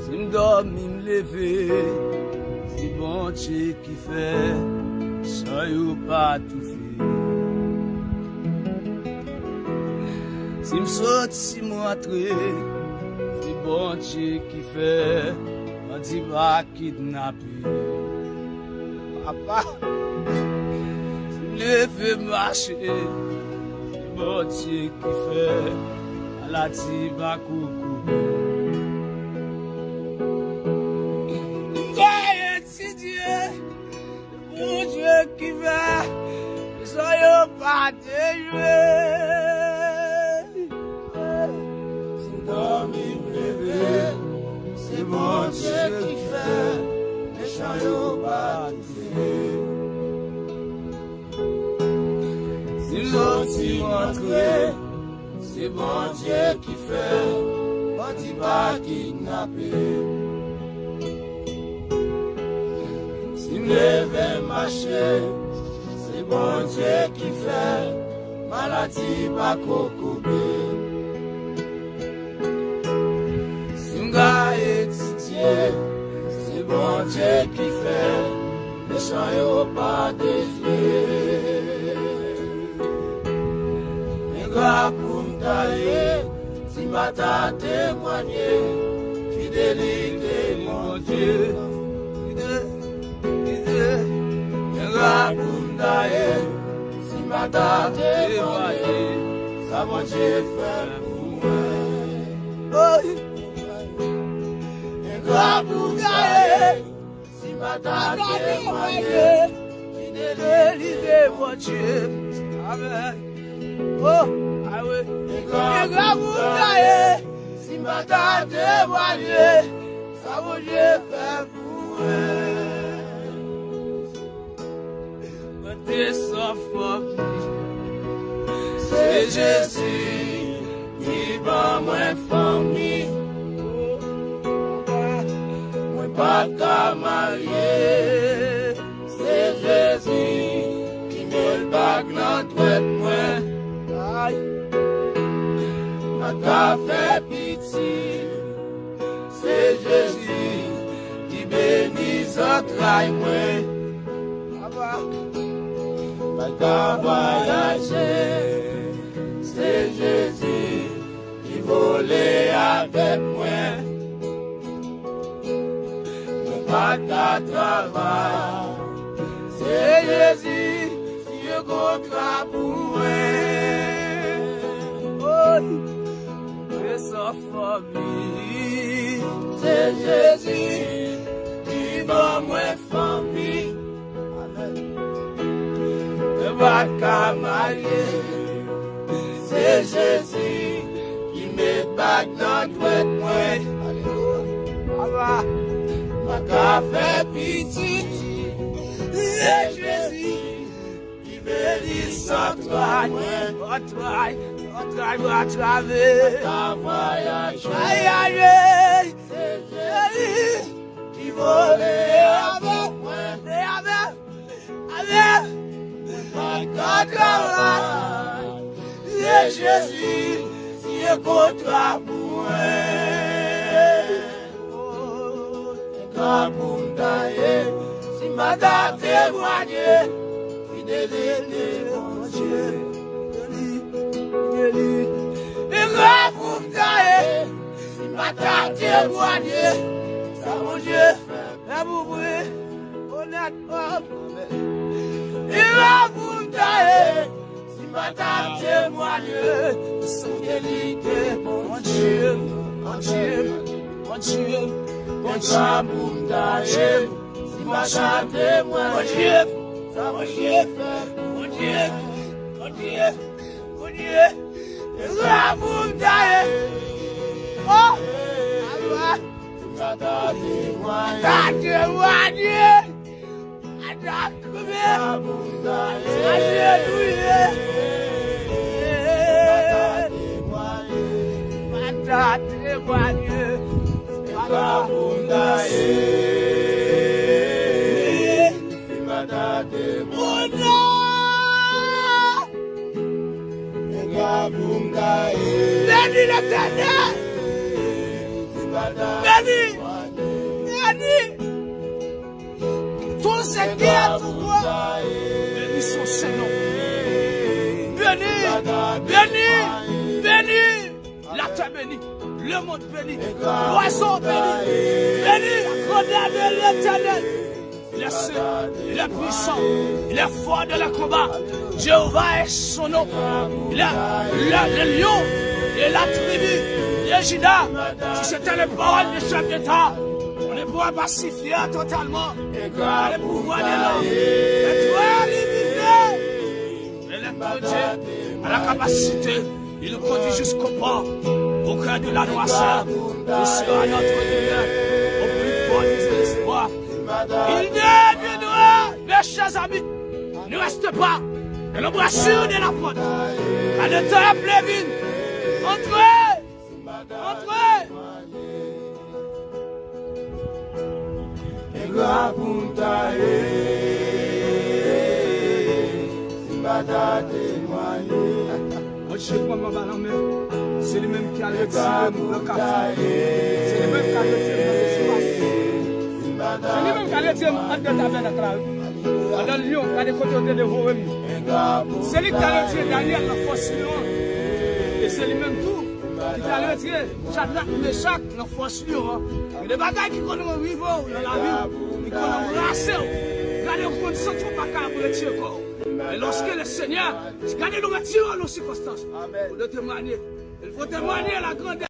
Si m'dormi m'lever, c'est bon Dieu qui fait, sans yo pas tout fait. Si m'saute, si m'entre, c'est bon Dieu qui fait, on dit pas kidnapper. Papa, si m'lever marcher, c'est bon Dieu qui fait, à la tiba coucou. Mon Dieu qui va, soyons pas déjoués. Si dormi me lever, c'est mon Dieu qui fait, ne soyons pas déjoués. Si sorti m'entrer, c'est mon Dieu qui fait, on dit pas kidnapper. Si m'lever marcher, c'est bon Dieu qui fait, maladie pas couper. Si m'ga étudier, c'est bon Dieu qui fait, les champs y'ont pas déjoué. M'ga pour m'tailler, si m'a ta témoigné, fidélité mon Dieu. Si ma date est voyée, ça va Dieu faire pour moi. Si ma date est voyée, fidélité mon Dieu. Amen. Oh, ah oui. Si ma date est voyée, ça va Dieu faire pour moi. C'est Jésus qui va moi famille. Moi pas qu'à marier. C'est Jésus qui met le bac dans tête moi. Ma ta fait pitié. C'est Jésus qui bénit sa traille moi. Pas voyager, c'est Jésus qui volait avec moi. Pas qu'à travail, c'est Jésus qui est contre pour moi. Oh, sa famille, c'est Jésus qui va moi famille. Pas qu'à marier, c'est Jésus qui met bac dans toi moi. Alléluia. Ma qu'à faire pitié, c'est Jésus qui bénit sans toi. On va traverser, on voyage. Aïe aïe, c'est Jésus qui volait avec moi. Avec. C'est Jésus qui est contre moi. Pour m'tailler, si ma date témoigné, fidélité mon Dieu. Et pour m'tailler, si ma date témoigné, ça mon Dieu fait pour moi. Honnêtement, il va vous tailler, si madame témoigne, son qualité, mon Dieu, mon Dieu, mon Dieu, mon Dieu, vous tailler, si madame témoigne, mon Dieu, ça va Dieu faire, mon Dieu, mon Dieu, mon Dieu, il va vous tailler, oh, alors, si madame témoigne, Alléluia. Mata témoigne. Bénis l'Éternel. Bénis. béni. Tout ce qui est tout droit, béni son Seigneur. Béni, béni, béni. La terre bénie, le monde béni, l'oiseau béni, béni, accordé de l'Éternel. Il est seul, il est puissant, il est fort de la combat. Jéhovah est son nom. Il est le lion et la tribu de Juda. Si c'était les paroles des chefs d'État, on ne pourrait pas siffler totalement. Le pouvoir de l'homme est très limité. Mais l'être Dieu a la capacité, il nous conduit jusqu'au port, au cœur de la noirceur. Il sera notre lumière, au plus fort des espoirs. Il deviendra, mes chers amis, ne reste pas dans l'embrasure de la porte. Quand le temps est plévin, entrez, entrez. Je prends ma balle en main. C'est lui-même qui a retiré le café. C'est lui-même qui a retiré l'espace. C'est lui-même qui a retiré le tabernacle. Dans le lion, qui a des côtés de vous. C'est lui qui a retiré Daniel, la force lion. Et c'est lui-même tout qui a retiré Shadrach, Meshach, la force lion. Mais les bagailles qui connaissent au niveau dans la vie, ils connaissent raser. Regardez, on ne s'en trouve pas qu'à vous retirer corps. Et lorsque le Seigneur, regardez, nous retirons nos circonstances. Pour le témoigner. Il faut témoigner la grandeur.